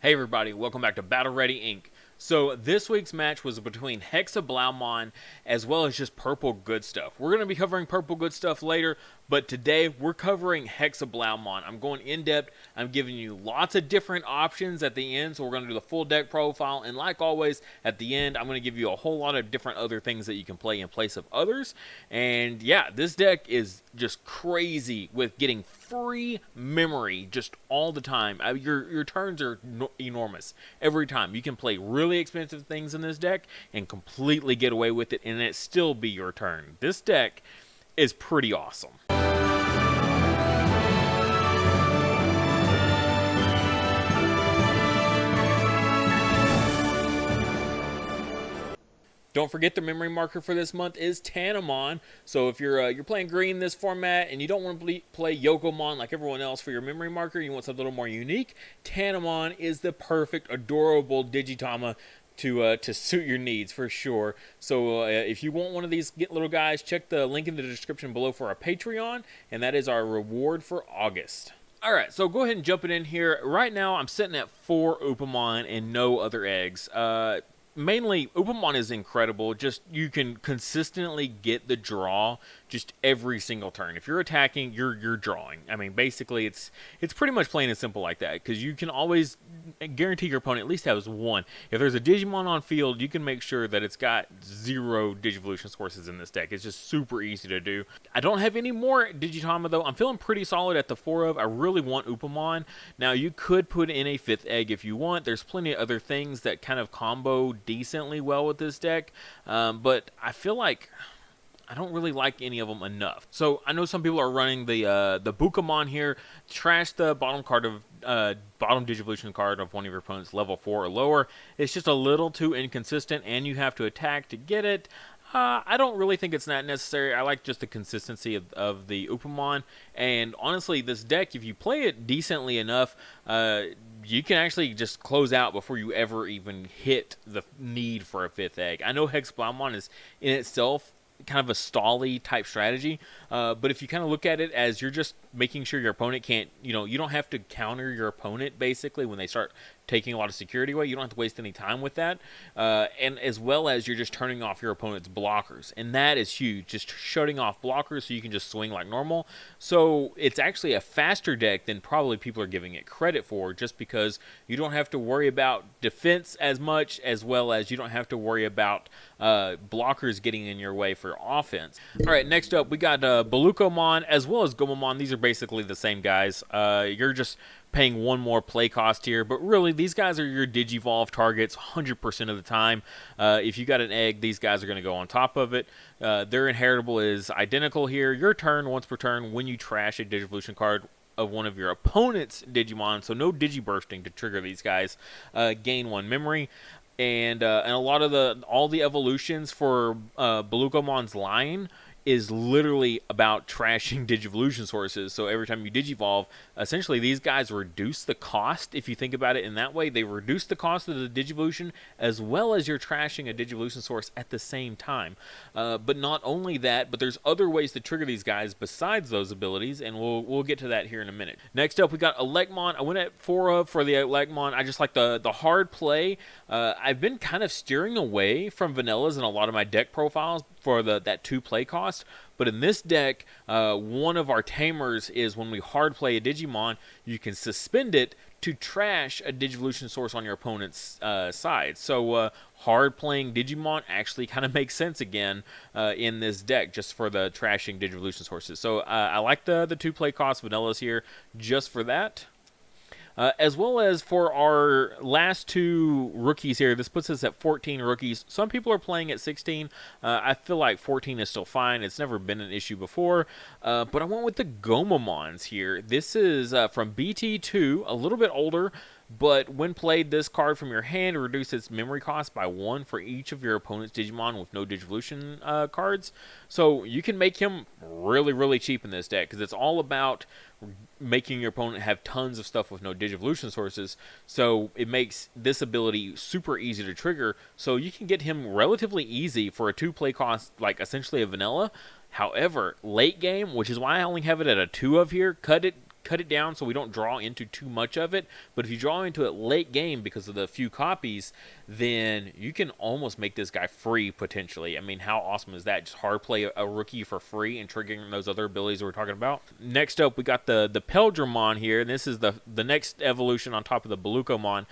Hey everybody, welcome back to Battle Ready Inc. So this week's match was between Hexeblaumon as well as just Purple Good Stuff. We're going to be covering Purple Good Stuff later, but today we're covering Hexeblaumon. I'm going in depth. I'm giving you lots of different options at the end, so we're going to do the full deck profile. And like always, at the end, I'm going to give you a whole lot of different other things that you can play in place of others. And yeah, this deck is just crazy with getting free memory just all the time. Your turns are enormous every time. You can play really expensive things in this deck and completely get away with it, and it still be your turn. This deck is pretty awesome. Don't forget the memory marker for this month is Tanamon. So if you're playing green this format and you don't want to play Yokomon like everyone else for your memory marker, you want something a little more unique, Tanamon is the perfect, adorable Digitama to suit your needs for sure. So if you want one of these little guys, check the link in the description below for our Patreon, and that is our reward for August. Alright, so go ahead and jump it in here. Right now, I'm sitting at 4 Upamon and no other eggs. Mainly, Upamon is incredible. Just, you can consistently get the draw just every single turn. If you're attacking, you're drawing. I mean, basically, it's pretty much plain and simple like that, because you can always guarantee your opponent at least has one. If there's a Digimon on field, you can make sure that it's got 0 Digivolution sources in this deck. It's just super easy to do. I don't have any more Digitama, though. I'm feeling pretty solid at the 4 of. I really want Upamon. Now, you could put in a 5th egg if you want. There's plenty of other things that kind of combo decently well with this deck, but I feel like I don't really like any of them enough. So I know some people are running the Bukamon here. Trash the bottom card of bottom Digivolution card of one of your opponents level 4 or lower. It's just a little too inconsistent, and you have to attack to get it. I don't really think it's that necessary. I like just the consistency of the Upamon. And honestly, this deck, if you play it decently enough, you can actually just close out before you ever even hit the need for a 5th egg. I know Hexeblaumon is in itself kind of a stally type strategy, but if you kind of look at it as you're just making sure your opponent can't, you don't have to counter your opponent basically when they start taking a lot of security away. You don't have to waste any time with that, and as well as you're just turning off your opponent's blockers, and that is huge, just shutting off blockers so you can just swing like normal. So it's actually a faster deck than probably people are giving it credit for, just because you don't have to worry about defense as much, as well as you don't have to worry about blockers getting in your way for offense. Alright, next up we got Belucomon as well as Gomamon. These are basically the same guys. You're just paying one more play cost here, but really these guys are your Digivolve targets 100% of the time. If you got an egg, these guys are going to go on top of it. Their inheritable is identical here. Your turn, once per turn, when you trash a Digivolution card of one of your opponent's Digimon, so no Digibursting to trigger these guys, gain 1 memory. And a lot of all the evolutions for Belucomon's line is literally about trashing Digivolution sources. So every time you Digivolve, essentially these guys reduce the cost. If you think about it in that way, they reduce the cost of the Digivolution as well as you're trashing a Digivolution source at the same time. But not only that, but there's other ways to trigger these guys besides those abilities, and we'll get to that here in a minute. Next up, we got Elecmon. I went at 4 of for the Elecmon. I just like the hard play. I've been kind of steering away from vanillas in a lot of my deck profiles for that 2 play cost, but in this deck, one of our tamers is when we hard play a Digimon, you can suspend it to trash a Digivolution source on your opponent's side. So hard playing Digimon actually kind of makes sense again in this deck, just for the trashing Digivolution sources. So I like the 2 play cost vanillas here just for that. As well as for our last 2 rookies here, this puts us at 14 rookies. Some people are playing at 16. I feel like 14 is still fine. It's never been an issue before. But I went with the Gomamons here. This is from BT2, a little bit older. But when played, this card from your hand reduces its memory cost by 1 for each of your opponent's Digimon with no Digivolution cards. So you can make him really, really cheap in this deck, because it's all about making your opponent have tons of stuff with no Digivolution sources. So it makes this ability super easy to trigger. So you can get him relatively easy for a 2 play cost, like essentially a vanilla. However, late game, which is why I only have it at a 2 of here, cut it cut it down so we don't draw into too much of it. But if you draw into it late game because of the few copies, then you can almost make this guy free potentially. I mean, how awesome is that? Just hard play a rookie for free and triggering those other abilities we're talking about. Next up, we got the Peldramon here. And this is the next evolution on top of the Belucomon.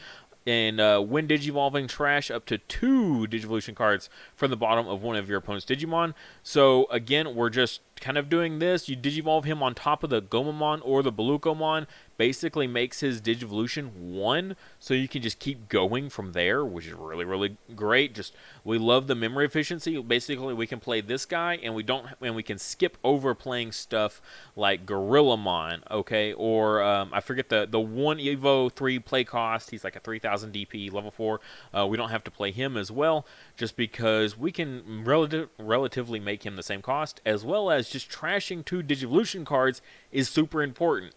And when Digivolving, trash up to 2 Digivolution cards from the bottom of one of your opponent's Digimon. So again, we're just kind of doing this. You Digivolve him on top of the Gomamon or the Belucomon. Basically makes his Digivolution 1, so you can just keep going from there, which is really, really great. Just we love the memory efficiency. Basically, we can play this guy, and we can skip over playing stuff like Gorillamon, okay, or I forget the 1 Evo 3 play cost. He's like a 3000 DP level 4. We don't have to play him as well, just because we can relatively make him the same cost, as well as just trashing 2 Digivolution cards is super important.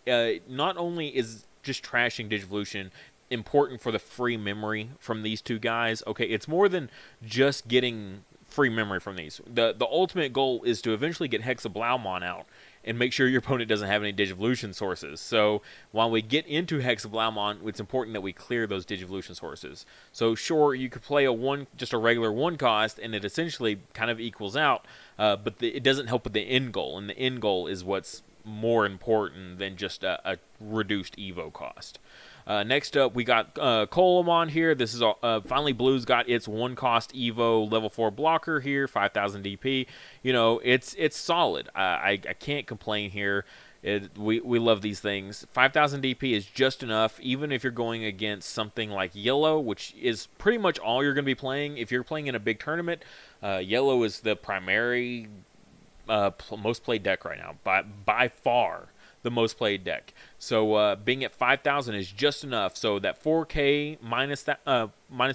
Not only is just trashing Digivolution important for the free memory from these 2 guys, okay, it's more than just getting free memory from these. The ultimate goal is to eventually get Hexeblaumon out and make sure your opponent doesn't have any Digivolution sources. So while we get into Hexeblaumon, it's important that we clear those Digivolution sources. So sure, you could play just a regular 1 cost, and it essentially kind of equals out, but it doesn't help with the end goal, and the end goal is what's more important than just a reduced Evo cost. Next up, we got Colamon here. This is finally Blue's got its 1 cost Evo level 4 blocker here, 5000 DP. You know, it's solid. I can't complain here. We love these things. 5000 DP is just enough, even if you're going against something like Yellow, which is pretty much all you're going to be playing. If you're playing in a big tournament, Yellow is the primary most played deck right now, by far the most played deck. So being at 5,000 is just enough. So that 4K minus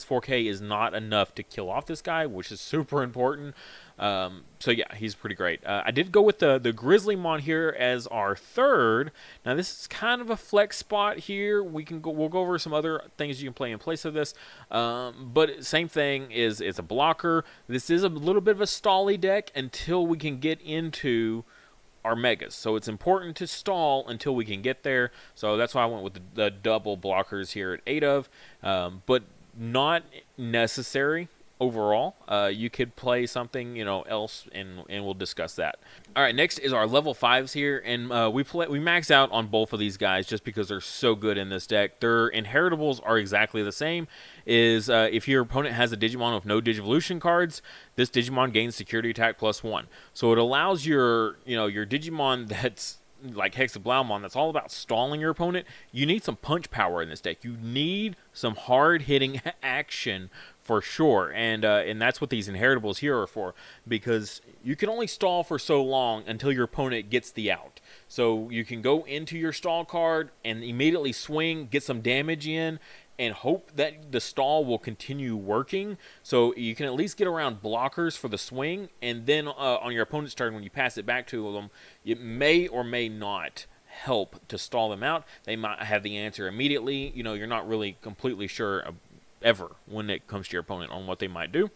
4K is not enough to kill off this guy, which is super important. So yeah, he's pretty great. I did go with the Grizzlymon here as our third. Now this is kind of a flex spot here. We'll go over some other things you can play in place of this. But same thing is it's a blocker. This is a little bit of a stally deck until we can get into our megas, so it's important to stall until we can get there. So that's why I went with the double blockers here at 8 of, but not necessary overall. You could play something else, and we'll discuss that. All right, next is our level 5s here, and we max out on both of these guys just because they're so good in this deck. Their inheritables are exactly the same. If your opponent has a Digimon with no Digivolution cards, this Digimon gains security attack +1. So it allows your Digimon that's like Hexeblaumon, that's all about stalling your opponent. You need some punch power in this deck. You need some hard-hitting action for sure, and that's what these inheritables here are for, because you can only stall for so long until your opponent gets the out. So you can go into your stall card and immediately swing, get some damage in, and hope that the stall will continue working, so you can at least get around blockers for the swing, and then on your opponent's turn, when you pass it back to them, it may or may not help to stall them out. They might have the answer immediately. You're not really completely sure ever when it comes to your opponent on what they might do.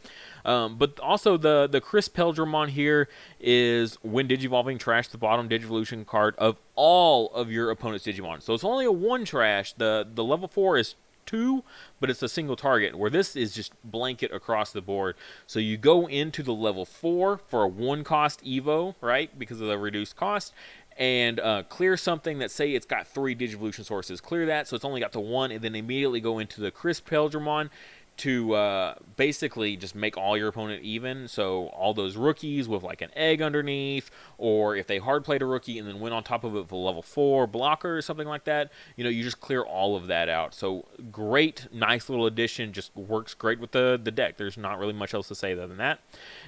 But also the Chris Peldramon here is when Digivolving, trash the bottom Digivolution card of all of your opponent's Digimon. So it's only a 1 trash. The level 4 is 2, but it's a single target, where this is just blanket across the board. So you go into the level 4 for a 1 cost Evo, right, because of the reduced cost, and clear something that, say it's got 3 Digivolution sources. Clear that, so it's only got the 1, and then immediately go into the Chris Peldramon to basically just make all your opponent even. So all those rookies with like an egg underneath, or if they hard played a rookie and then went on top of it with a level 4 blocker or something like that, you just clear all of that out. So great, nice little addition, just works great with the deck. There's not really much else to say other than that.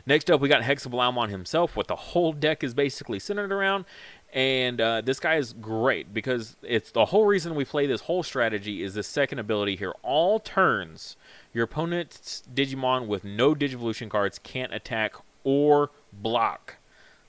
Next up, we got Hexeblaumon himself, what the whole deck is basically centered around. And this guy is great because it's the whole reason we play this whole strategy is this second ability here. All turns, your opponent's Digimon with no Digivolution cards can't attack or block.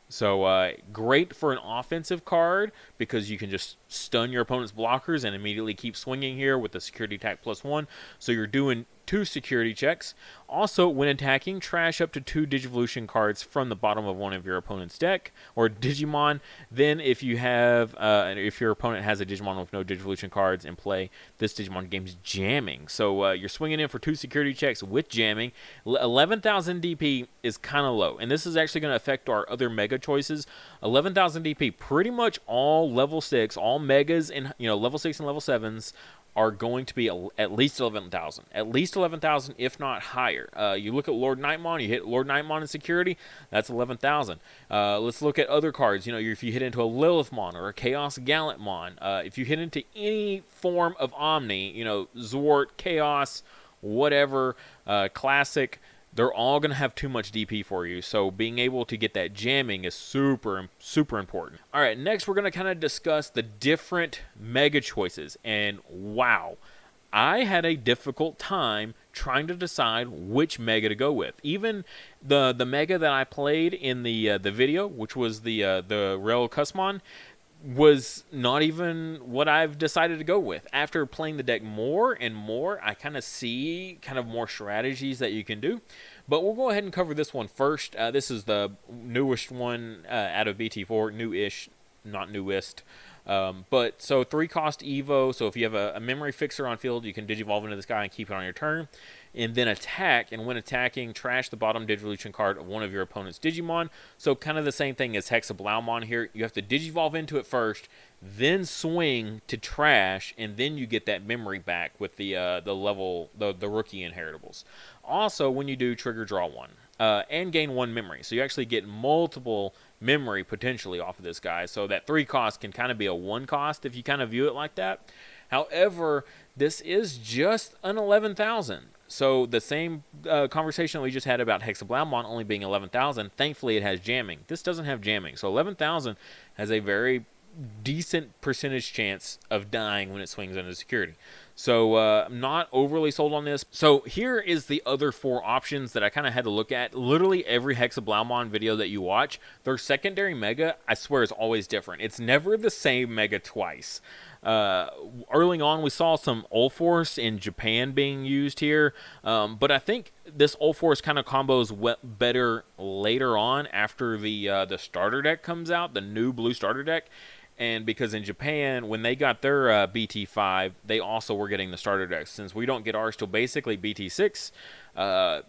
So great for an offensive card because you can just stun your opponent's blockers and immediately keep swinging here with the security attack +1. So you're doing 2 security checks. Also, when attacking, trash up to 2 Digivolution cards from the bottom of one of your opponent's deck or Digimon. Then, if you have, if your opponent has a Digimon with no Digivolution cards in play, this Digimon game's jamming. So you're swinging in for 2 security checks with jamming. 11,000 DP is kind of low, and this is actually going to affect our other mega choices. 11,000 DP, pretty much all level 6, all megas and level 6 and level 7s are going to be at least 11,000. At least 11,000, if not higher. You look at Lord Nightmon, you hit Lord Nightmon in security, that's 11,000. Let's look at other cards. If you hit into a Lilithmon or a Chaos Gallantmon, if you hit into any form of Omni, Zwart, Chaos, whatever, Classic, they're all going to have too much DP for you, so being able to get that jamming is super, super important. All right, next we're going to kind of discuss the different mega choices, and wow, I had a difficult time trying to decide which mega to go with. Even the mega that I played in the video, which was the Rail Cusmon, was not even what I've decided to go with. After playing the deck more and more, I kind of see more strategies that you can do. But we'll go ahead and cover this one first. This is the newest one out of BT4. New-ish, not newest. But so 3-cost Evo. So if you have a memory fixer on field, you can Digivolve into this guy and keep it on your turn. And then attack, and when attacking, trash the bottom Digivolution card of one of your opponent's Digimon. So kind of the same thing as Hexeblaumon here. You have to Digivolve into it first, then swing to trash, and then you get that memory back with the rookie inheritables. Also, when you do, trigger draw 1 and gain 1 memory. So you actually get multiple memory potentially off of this guy. So that 3 cost can kind of be a 1 cost if you kind of view it like that. However, this is just an 11,000. So the same conversation that we just had about Hexeblaumon only being 11,000, thankfully it has jamming. This doesn't have jamming. So 11,000 has a very decent percentage chance of dying when it swings into security. So I'm not overly sold on this. So here is the other 4 options that I kind of had to look at. Literally every Hexeblaumon video that you watch, their secondary mega, I swear, is always different. It's never the same mega twice. Early on, we saw some Ulforce in Japan being used here, but I think this Ulforce kind of combos better later on after the starter deck comes out, the new blue starter deck. And because in Japan, when they got their BT5, they also were getting the starter decks. Since we don't get ours till basically BT6, I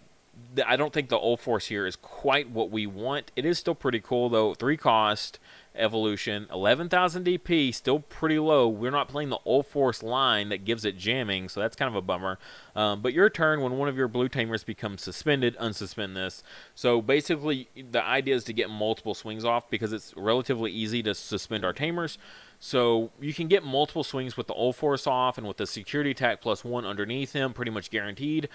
don't think the Ulforce here is quite what we want. It is still pretty cool, though. 3 cost evolution, 11,000 DP, still pretty low. We're not playing the Ulforce line that gives it jamming, so that's kind of a bummer. But your turn, when one of your blue tamers becomes suspended, unsuspend this. So basically, the idea is to get multiple swings off because it's relatively easy to suspend our tamers. So you can get multiple swings with the Ulforce off and with the security attack +1 underneath him, pretty much guaranteed.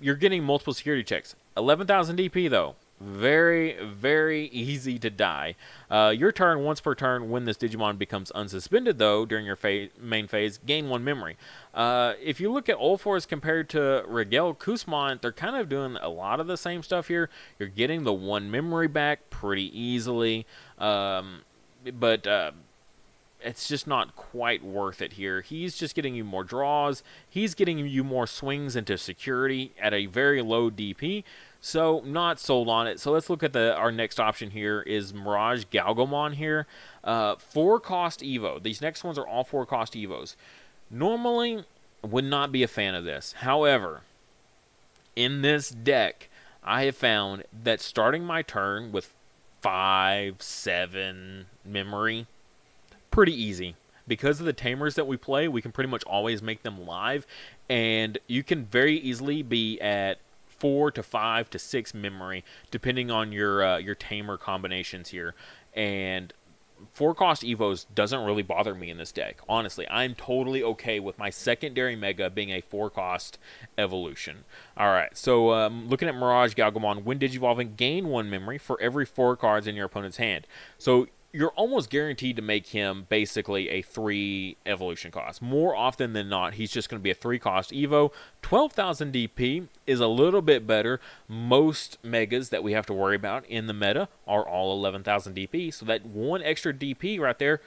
You're getting multiple security checks. 11,000 DP, though. Very, very easy to die. Your turn, once per turn, when this Digimon becomes unsuspended, though, during your main phase, gain 1 memory. If you look at Ulforce compared to Regel Cusmon, they're kind of doing a lot of the same stuff here. You're getting the 1 memory back pretty easily, but it's just not quite worth it here. He's just getting you more draws. He's getting you more swings into security at a very low DP. So, not sold on it. So, let's look at our next option here is Mirage Galgomon here. 4-cost Evo. These next ones are all 4-cost Evos. Normally, would not be a fan of this. However, in this deck, I have found that starting my turn with 5, 7 memory, pretty easy. Because of the tamers that we play, we can pretty much always make them live. And you can very easily be at 4 to 5 to 6 memory, depending on your tamer combinations here. And 4-cost Evos doesn't really bother me in this deck. Honestly, I'm totally okay with my secondary mega being a 4-cost evolution. Alright, so looking at Mirage Galgomon, when Digivolving, gain 1 memory for every 4 cards in your opponent's hand. So you're almost guaranteed to make him basically a 3 evolution cost. More often than not, he's just going to be a 3-cost Evo. 12,000 DP is a little bit better. Most megas that we have to worry about in the meta are all 11,000 DP. So that 1 extra DP right there,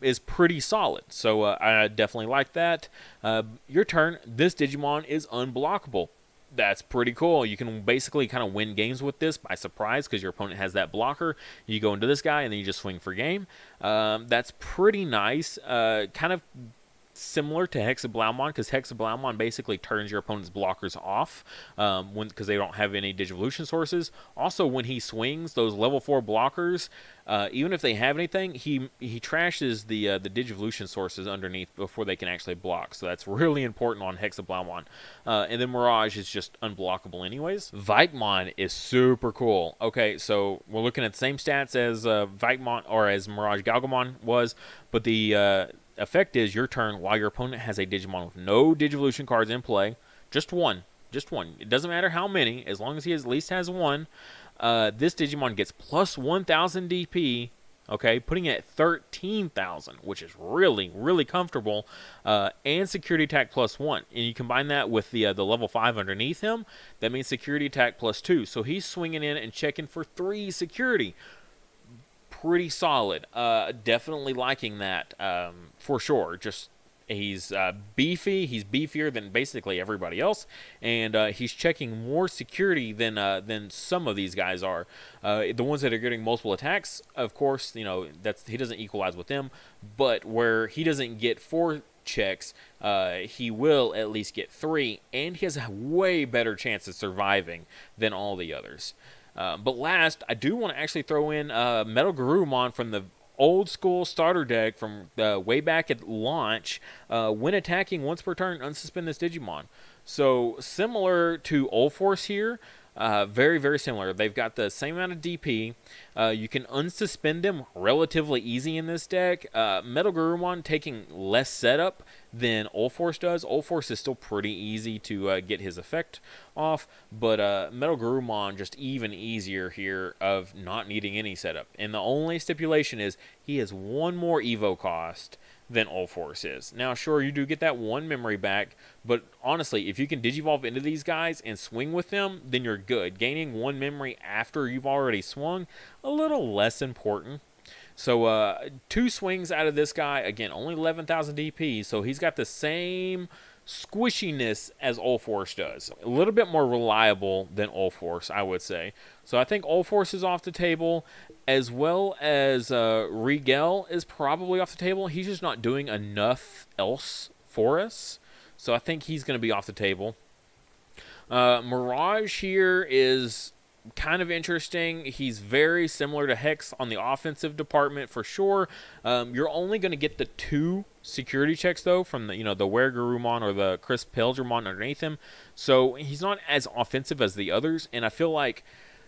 is pretty solid. So I definitely like that. Your turn. This Digimon is unblockable. That's pretty cool. You can basically kind of win games with this by surprise because your opponent has that blocker. You go into this guy and then you just swing for game. That's pretty nice. Kind of similar to Hexeblaumon, because Hexeblaumon basically turns your opponent's blockers off because they don't have any Digivolution sources. Also, when he swings those level 4 blockers, even if they have anything, he trashes the Digivolution sources underneath before they can actually block. So that's really important on Hexeblaumon. And then Mirage is just unblockable anyways. Veamon is super cool. Okay, so we're looking at the same stats as Veamon or as Mirage Galgamon was, but the effect is your turn while your opponent has a Digimon with no Digivolution cards in play. Just one. It doesn't matter how many, as long as he at least has one. This Digimon gets plus 1,000 DP, okay, putting it at 13,000, which is really, really comfortable, and security attack plus 1. And you combine that with the level 5 underneath him, that means security attack plus 2. So he's swinging in and checking for 3 security. Pretty solid. Definitely liking that for sure. Just he's beefy. He's beefier than basically everybody else, and he's checking more security than some of these guys are. The ones that are getting multiple attacks, of course, he doesn't equalize with them, but where he doesn't get 4 checks, he will at least get 3, and he has a way better chance of surviving than all the others. But last, I do want to actually throw in Metal Garurumon from the old school starter deck from way back at launch. When attacking once per turn, unsuspend this Digimon. So similar to Ulforce here, very, very similar. They've got the same amount of DP. You can unsuspend them relatively easy in this deck. Metal Garurumon taking less setup than Ulforce does. Ulforce is still pretty easy to get his effect off, but Metal Garurumon just even easier here of not needing any setup. And the only stipulation is he has one more Evo cost than Ulforce is. Now, sure, you do get that 1 memory back, but honestly, if you can Digivolve into these guys and swing with them, then you're good. Gaining 1 memory after you've already swung, a little less important. So 2 swings out of this guy, again, only 11,000 DP, so he's got the same squishiness as Ulforce does. A little bit more reliable than Ulforce, I would say. So I think Ulforce is off the table, as well as Rigel is probably off the table. He's just not doing enough else for us. So I think he's going to be off the table. Mirage here is kind of interesting. He's very similar to Hex on the offensive department for sure. You're only going to get the 2 security checks though from the Weregarurumon or the Chris Pelgermon underneath him. So he's not as offensive as the others, and I feel like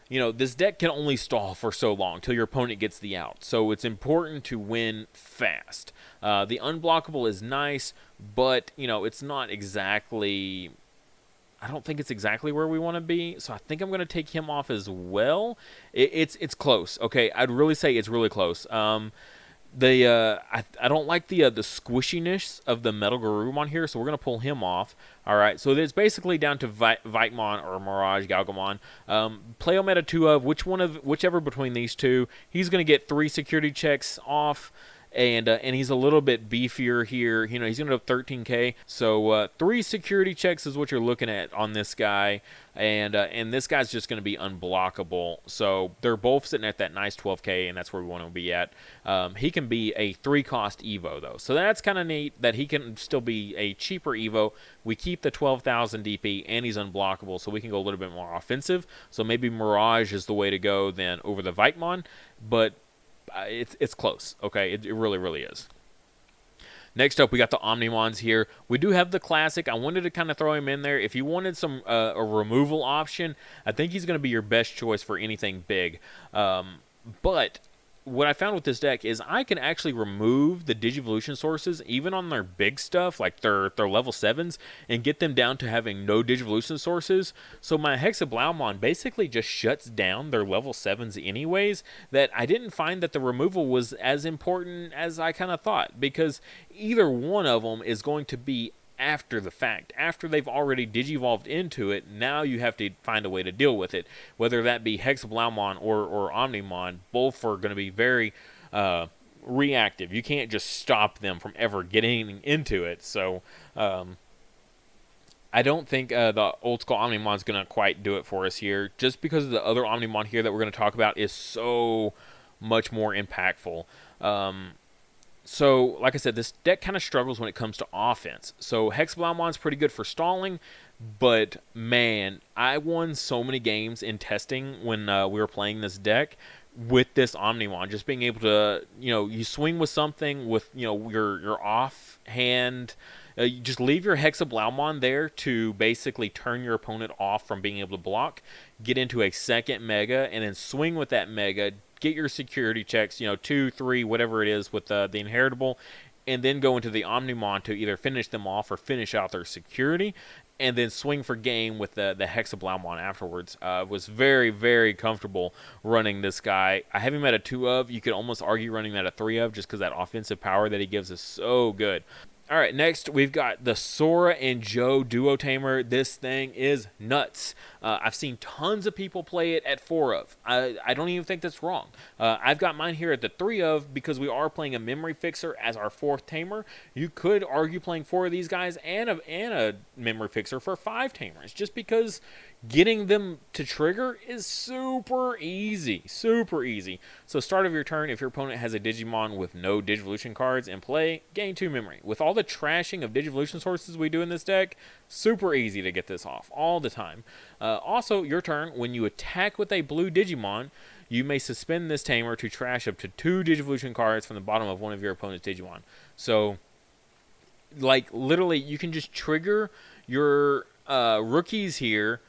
this deck can only stall for so long till your opponent gets the out. So it's important to win fast. The unblockable is nice, but it's not exactly, I don't think it's exactly where we want to be, so I think I'm going to take him off as well. It's close, okay? I'd really say it's really close. I don't like the squishiness of the Metal Garurumon here, so we're going to pull him off. All right, so it's basically down to Veamon or Mirage Galgamon. Play Ometa 2 of whichever between these two. He's going to get 3 security checks off. And he's a little bit beefier here. He's going to have 13k. So 3 security checks is what you're looking at on this guy. And this guy's just going to be unblockable. So they're both sitting at that nice 12k, and that's where we want to be at. He can be a 3-cost Evo, though. So that's kind of neat that he can still be a cheaper Evo. We keep the 12,000 DP, and he's unblockable, so we can go a little bit more offensive. So maybe Mirage is the way to go then over the Veamon. But it's close, okay? It really, really is. Next up, we got the Omnimons here. We do have the Classic. I wanted to kind of throw him in there. If you wanted some a removal option, I think he's going to be your best choice for anything big. But what I found with this deck is I can actually remove the Digivolution sources, even on their big stuff, like their level 7s, and get them down to having no Digivolution sources. So my Hexeblaumon basically just shuts down their level 7s anyways, that I didn't find that the removal was as important as I kind of thought, because either one of them is going to be after the fact. After they've already Digivolved into it, now you have to find a way to deal with it. Whether that be Hexeblaumon or Omnimon, both are going to be very reactive. You can't just stop them from ever getting into it. So I don't think the old school Omnimon is going to quite do it for us here, just because the other Omnimon here that we're going to talk about is so much more impactful. So, like I said, this deck kind of struggles when it comes to offense. So, Hexeblaumon is pretty good for stalling, but man, I won so many games in testing when we were playing this deck with this Omnimon. Just being able to, you swing with something with, your offhand. You just leave your Hexeblaumon there to basically turn your opponent off from being able to block, get into a second Mega, and then swing with that Mega, get your security checks, 2, 3, whatever it is with the inheritable, and then go into the Omnimon to either finish them off or finish out their security, and then swing for game with the Hexeblaumon afterwards. Was very, very comfortable running this guy. I have him at a 2 of. You could almost argue running him at a 3 of just because that offensive power that he gives is so good. All right, next we've got the Sora and Joe Duo Tamer. This thing is nuts. I've seen tons of people play it at 4 of. I don't even think that's wrong. I've got mine here at the 3 of because we are playing a Memory Fixer as our 4th Tamer. You could argue playing 4 of these guys and a Memory Fixer for 5 Tamers, just because getting them to trigger is super easy. Super easy. So start of your turn, if your opponent has a Digimon with no Digivolution cards in play, gain 2 memory. With all the trashing of Digivolution sources we do in this deck, super easy to get this off all the time. Also, your turn, when you attack with a blue Digimon, you may suspend this Tamer to trash up to 2 Digivolution cards from the bottom of one of your opponent's Digimon. So, like, literally, you can just trigger your rookies here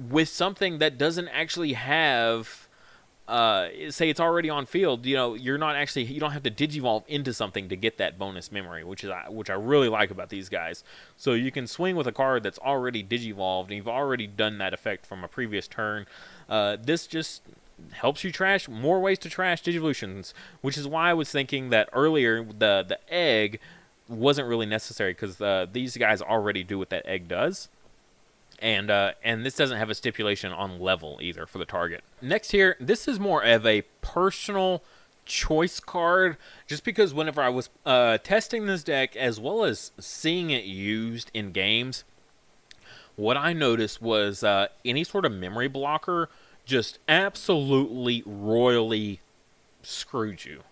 with something that doesn't actually have, say it's already on field, you don't have to digivolve into something to get that bonus memory, which I really like about these guys. So you can swing with a card that's already digivolved, and you've already done that effect from a previous turn. This just helps you trash more ways to trash Digivolutions, which is why I was thinking that earlier the egg wasn't really necessary, because these guys already do what that egg does. And this doesn't have a stipulation on level either for the target. Next here, this is more of a personal choice card, just because whenever I was testing this deck as well as seeing it used in games, what I noticed was any sort of memory blocker just absolutely royally screwed you.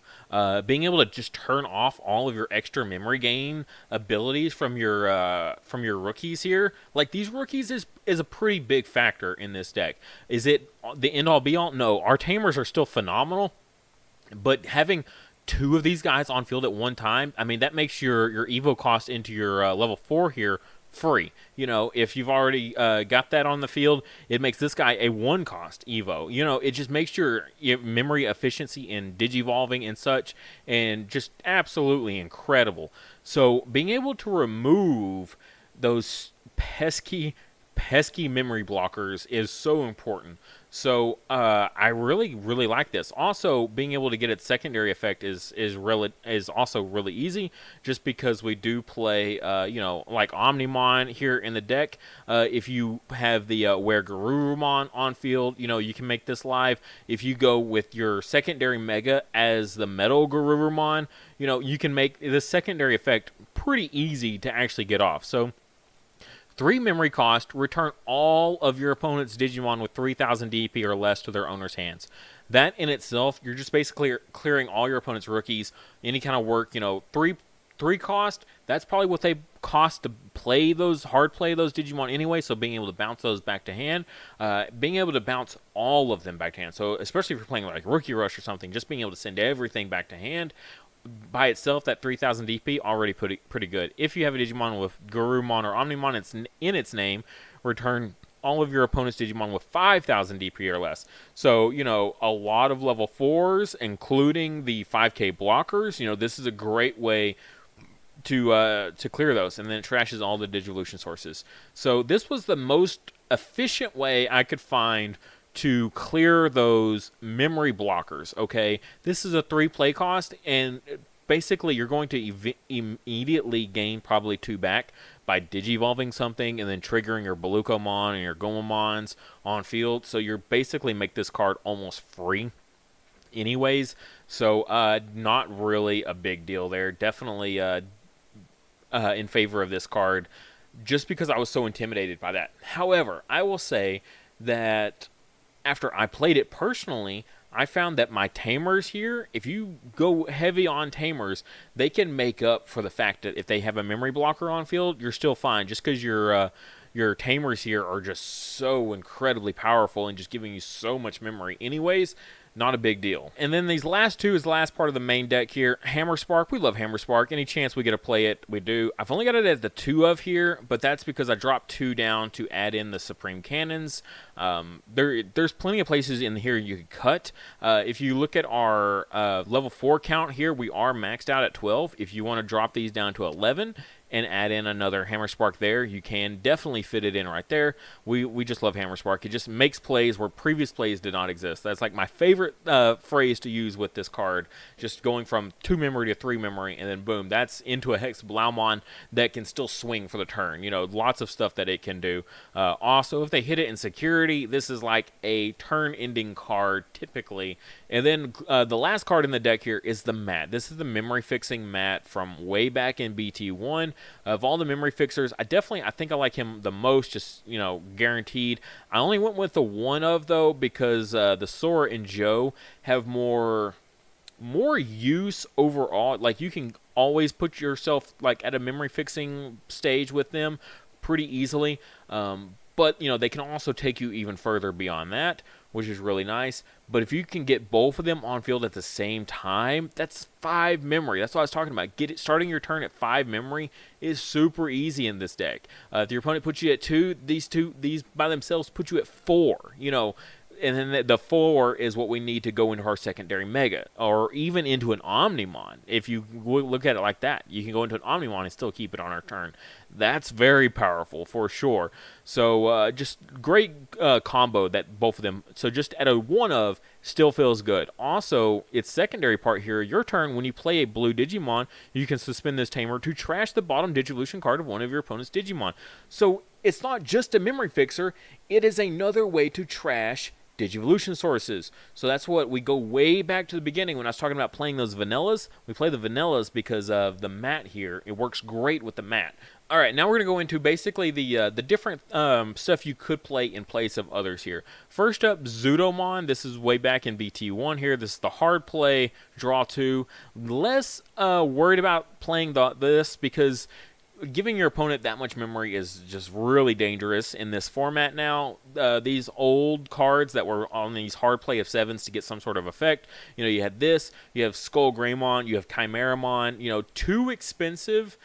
Being able to just turn off all of your extra memory gain abilities from your rookies here, like these rookies is a pretty big factor in this deck. Is it the end all be all? No, our Tamers are still phenomenal, but having 2 of these guys on field at one time, I mean, that makes your Evo cost into your level 4 here free. If you've already got that on the field, it makes this guy a 1 cost Evo. It just makes your memory efficiency in digivolving and such, and just absolutely incredible. So being able to remove those pesky memory blockers is so important. So I really, really like this. Also, being able to get its secondary effect is also really easy, just because we do play, like Omnimon here in the deck. If you have the Garurumon on field, you can make this live. If you go with your secondary Mega as the Metal Garurumon, you can make the secondary effect pretty easy to actually get off. So 3 memory cost, return all of your opponent's Digimon with 3,000 DP or less to their owner's hands. That in itself, you're just basically clearing all your opponent's rookies, any kind of work, 3 cost, that's probably what they cost to hard play those Digimon anyway, so being able to bounce those back to hand, being able to bounce all of them back to hand, so especially if you're playing like Rookie Rush or something, just being able to send everything back to hand, by itself, that 3,000 DP already pretty good. If you have a Digimon with Garurumon or Omnimon in its name, return all of your opponent's Digimon with 5,000 DP or less. So, a lot of level 4s, including the 5k blockers, this is a great way to clear those, and then it trashes all the Digivolution sources. So this was the most efficient way I could find to clear those memory blockers, okay? This is a 3 play cost, and basically you're going to immediately gain probably 2 back by digivolving something and then triggering your Balukomon and your Gomamons on field. So you're basically make this card almost free anyways. So not really a big deal there. Definitely in favor of this card, just because I was so intimidated by that. However, I will say that after I played it personally, I found that my tamers here, if you go heavy on tamers, they can make up for the fact that if they have a memory blocker on field, you're still fine. Just because your tamers here are just so incredibly powerful and just giving you so much memory anyways, not a big deal. And then these last two is the last part of the main deck here. Hammer Spark, we love Hammer Spark. Any chance we get to play it, we do. I've only got it at the 2 of here, but that's because I dropped 2 down to add in the Supreme Cannons. There's plenty of places in here you could cut. If you look at our level 4 count here, we are maxed out at 12. If you want to drop these down to 11 and add in another Hammer Spark there, you can definitely fit it in right there. We just love Hammer Spark. It just makes plays where previous plays did not exist. That's like my favorite phrase to use with this card. Just going from 2 memory to 3 memory, and then boom, that's into a Hexeblaumon that can still swing for the turn. You know, lots of stuff that it can do. Also, if they hit it in security, this is like a turn-ending card typically. And then the last card in the deck here is the Mat. This is the memory fixing Mat from way back in BT1. Of all the memory fixers, I think I like him the most, just, you know, guaranteed. I only went with the 1 of, though, because the Sora and Joe have more use overall. Like, you can always put yourself, like, at a memory fixing stage with them pretty easily. But, you know, they can also take you even further beyond that, which is really nice. But if you can get both of them on field at the same time, that's 5 memory. That's what I was talking about. Starting your turn at 5 memory is super easy in this deck. If your opponent puts you at 2, these by themselves put you at 4. You know, and then the 4 is what we need to go into our secondary Mega, or even into an Omnimon. If you look at it like that, you can go into an Omnimon and still keep it on our turn. That's very powerful for sure. So just great combo that both of them. So just at a 1 of still feels good. Also, its secondary part here, your turn, when you play a blue Digimon, you can suspend this tamer to trash the bottom Digivolution card of one of your opponent's Digimon. So it's not just a memory fixer, it is another way to trash Digivolution sources. So that's what we go way back to the beginning when I was talking about playing those vanillas. We play the vanillas because of the Mat here. It works great with the Mat. All right, now we're going to go into basically the different stuff you could play in place of others here. First up, Zudomon. This is way back in BT1 here. This is the hard play, draw 2. Less worried about playing this because giving your opponent that much memory is just really dangerous in this format now. These old cards that were on these hard play of 7s to get some sort of effect. You know, you had this, you have Skull Greymon, you have Chimeramon. You know, too expensive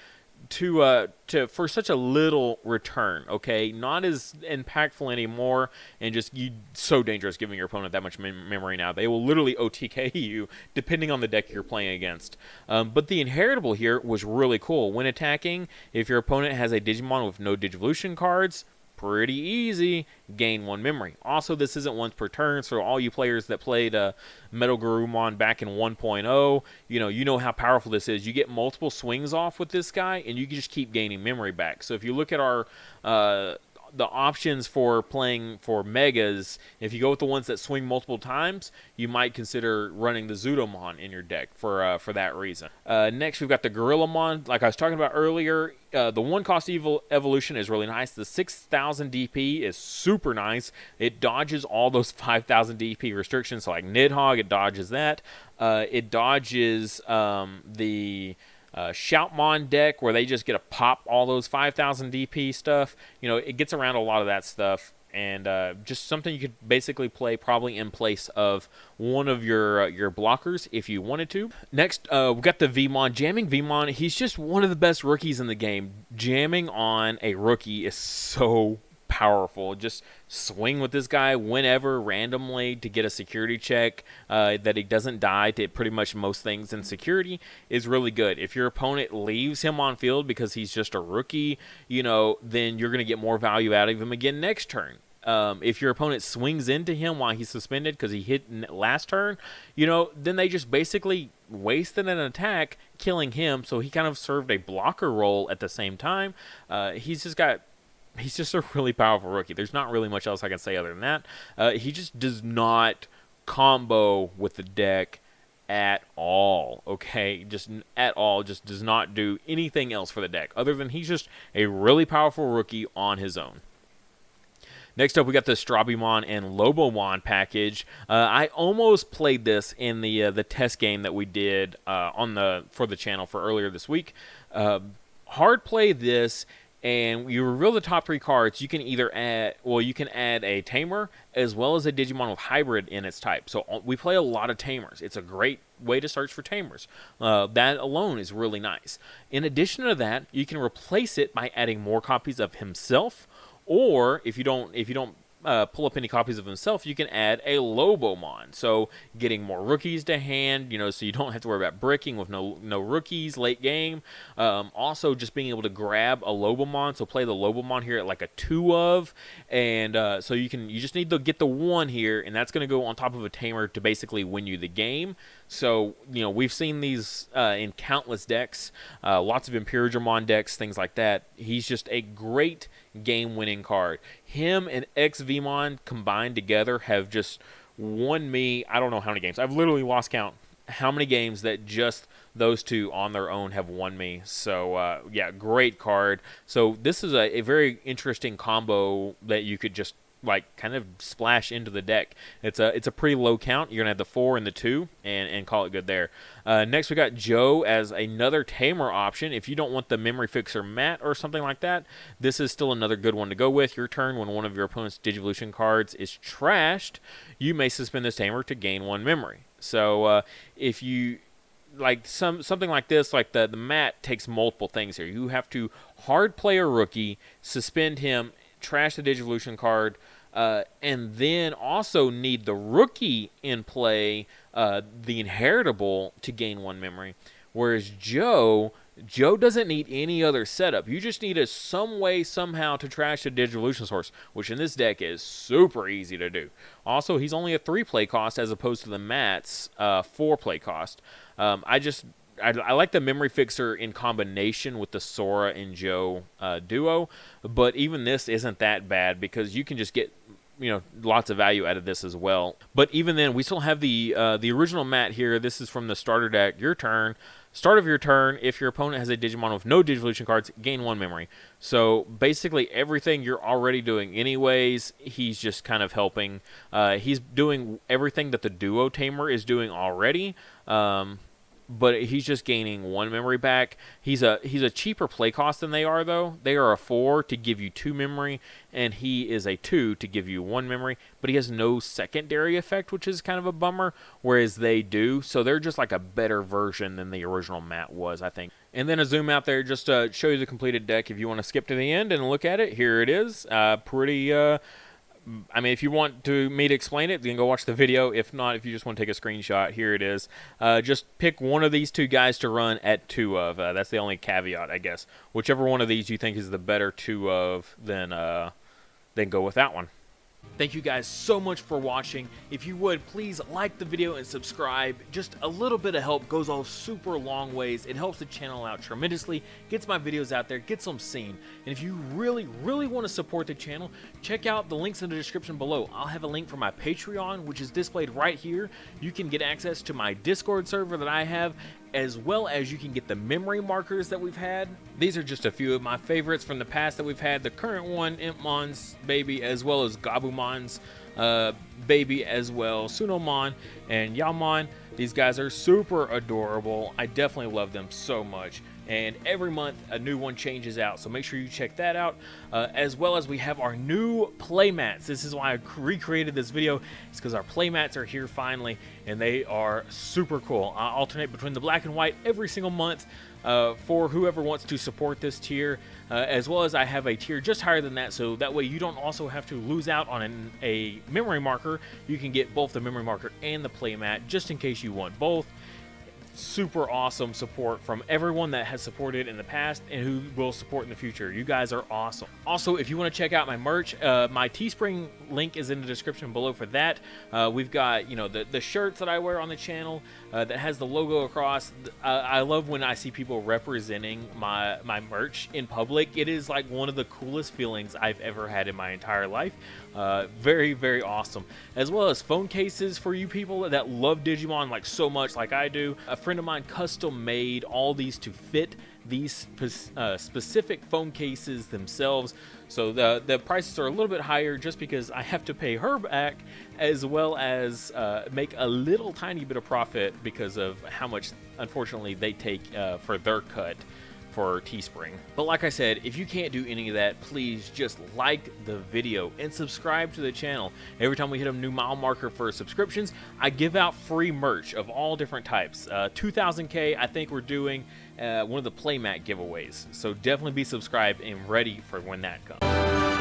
for such a little return, okay? Not as impactful anymore, and just so dangerous giving your opponent that much memory now. They will literally OTK you depending on the deck you're playing against. But the inheritable here was really cool. When attacking, if your opponent has a Digimon with no Digivolution cards, pretty easy, gain 1 memory. Also, this isn't once per turn, so all you players that played Metal Garurumon back in 1.0, you know how powerful this is. You get multiple swings off with this guy, and you can just keep gaining memory back. So if you look at our the options for playing for Megas, if you go with the ones that swing multiple times, you might consider running the Zudomon in your deck for that reason. Next, we've got the Gorillamon. Like I was talking about earlier, the 1-cost evolution is really nice. The 6,000 DP is super nice. It dodges all those 5,000 DP restrictions. So like Nidhogg, it dodges that. It dodges the Shoutmon deck where they just get to pop all those 5,000 DP stuff. You know, it gets around a lot of that stuff, and just something you could basically play probably in place of one of your blockers if you wanted to. Next, we've got the Veamon. Jamming Veamon, he's just one of the best rookies in the game. Jamming on a rookie is so powerful. Just swing with this guy whenever randomly to get a security check that he doesn't die to pretty much most things in security is really good. If your opponent leaves him on field because he's just a rookie, then you're going to get more value out of him again next turn. If your opponent swings into him while he's suspended because he hit last turn, then they just basically wasted an attack killing him, so he kind of served a blocker role at the same time. He's just a really powerful rookie. There's not really much else I can say other than that. He just does not combo with the deck at all, okay? Just at all, just does not do anything else for the deck other than he's just a really powerful rookie on his own. Next up, we got the Strabimon and Lobomon package. I almost played this in the test game that we did for the channel for earlier this week. Hard play this, and you reveal the top 3 cards. You can either add a Tamer as well as a Digimon with Hybrid in its type. So we play a lot of Tamers. It's a great way to search for Tamers. That alone is really nice. In addition to that, you can replace it by adding more copies of himself. Or if you don't pull up any copies of himself, you can add a Lobomon. So getting more rookies to hand, so you don't have to worry about bricking with no rookies late game. Also, just being able to grab a Lobomon. So play the Lobomon here at like a 2 of, and so you just need to get the 1 here, and that's going to go on top of a Tamer to basically win you the game. So, we've seen these in countless decks, lots of Imperialmon decks, things like that. He's just a great game-winning card. Him and VMod combined together have just won me, I don't know how many games. I've literally lost count how many games that just those two on their own have won me. So, yeah, great card. So this is a very interesting combo that you could just kind of splash into the deck. It's a pretty low count. You're gonna have the 4 and the 2 and call it good there. Next we got Joe as another Tamer option. If you don't want the Memory Fixer Mat or something like that, this is still another good one to go with. Your turn, when one of your opponent's Digivolution cards is trashed, you may suspend this Tamer to gain 1 memory. So if you something like this, like the mat takes multiple things here. You have to hard play a rookie, suspend him, trash the Digivolution card, and then also need the rookie in play, the inheritable, to gain 1 memory. Whereas Joe doesn't need any other setup. You just need some way, somehow, to trash the Digivolution source, which in this deck is super easy to do. Also, he's only a 3 play cost as opposed to the mat's 4 play cost. I like the Memory Fixer in combination with the Sora and Joe duo, but even this isn't that bad because you can just get lots of value out of this as well. But even then, we still have the original mat here. This is from the starter deck. Your turn. Start of your turn, if your opponent has a Digimon with no Digivolution cards, gain 1 memory. So basically everything you're already doing anyways, he's just kind of helping. He's doing everything that the Duo Tamer is doing already, but he's just gaining 1 memory back. He's a cheaper play cost than they are, though. They are a 4 to give you 2 memory, and he is a 2 to give you 1 memory, but he has no secondary effect, which is kind of a bummer, whereas they do. So they're just like a better version than the original mat was, I think. And then a zoom out there just to show you the completed deck. If you want to skip to the end and look at it, here it is. I mean, if you want me to explain it, you can go watch the video. If not, if you just want to take a screenshot, here it is. Just pick one of these 2 guys to run at 2 of. That's the only caveat, I guess. Whichever one of these you think is the better 2 of, then go with that one. Thank you guys so much for watching. If you would, please like the video and subscribe. Just a little bit of help goes a super long ways. It helps the channel out tremendously, gets my videos out there, gets them seen. And if you really, really want to support the channel, check out the links in the description below. I'll have a link for my Patreon, which is displayed right here. You can get access to my Discord server that I have, as well as you can get the memory markers that we've had. These are just a few of my favorites from the past that we've had. The current one, Impmon's baby, as well as Gabumon's baby as well, Sunomon and Yaomon. These guys are super adorable. I definitely love them so much. And every month a new one changes out, so make sure you check that out. As well as we have our new playmats. This is why I recreated this video. It's because our playmats are here finally, and they are super cool. I alternate between the black and white every single month for whoever wants to support this tier, as well as I have a tier just higher than that, so that way you don't also have to lose out on a memory marker. You can get both the memory marker and the playmat just in case you want both. super awesome support from everyone that has supported in the past and who will support in the future. You guys are awesome. Also, if you want to check out my merch, my Teespring link is in the description below for that. We've got, you know, the shirts that I wear on the channel that has the logo across. I love when I see people representing my merch in public. It is like one of the coolest feelings I've ever had in my entire life. Very, very awesome. As well as phone cases for you people that love Digimon like so much like I do. A friend of mine custom made all these to fit these specific phone cases themselves. So the prices are a little bit higher just because I have to pay her back, as well as make a little tiny bit of profit because of how much, unfortunately, they take for their cut for Teespring. But like I said, if you can't do any of that, please just like the video and subscribe to the channel. Every time we hit a new mile marker for subscriptions, I give out free merch of all different types. 2000K, I think we're doing one of the Playmat giveaways. So definitely be subscribed and ready for when that comes.